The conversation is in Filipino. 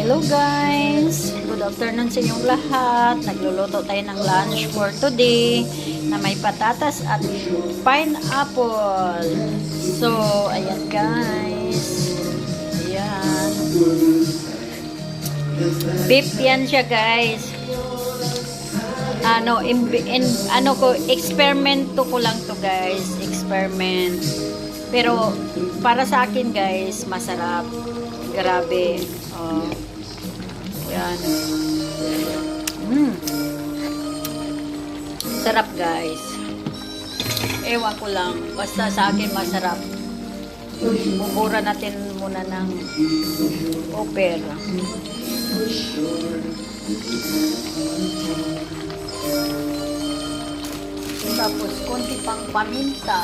Hello guys! Good afternoon sa inyong lahat. Nagluluto tayo ng lunch for today na may patatas at pineapple. So, ayan guys. Ayan. Beef yan siya guys. Eksperimento ko lang to guys. Experiment. Pero, para sa akin guys, masarap. Grabe. Oh. Yan. Sarap guys. Ewan ko lang. Basta sa akin masarap. Bubura natin muna ng opera. Tapos konti pang paminta.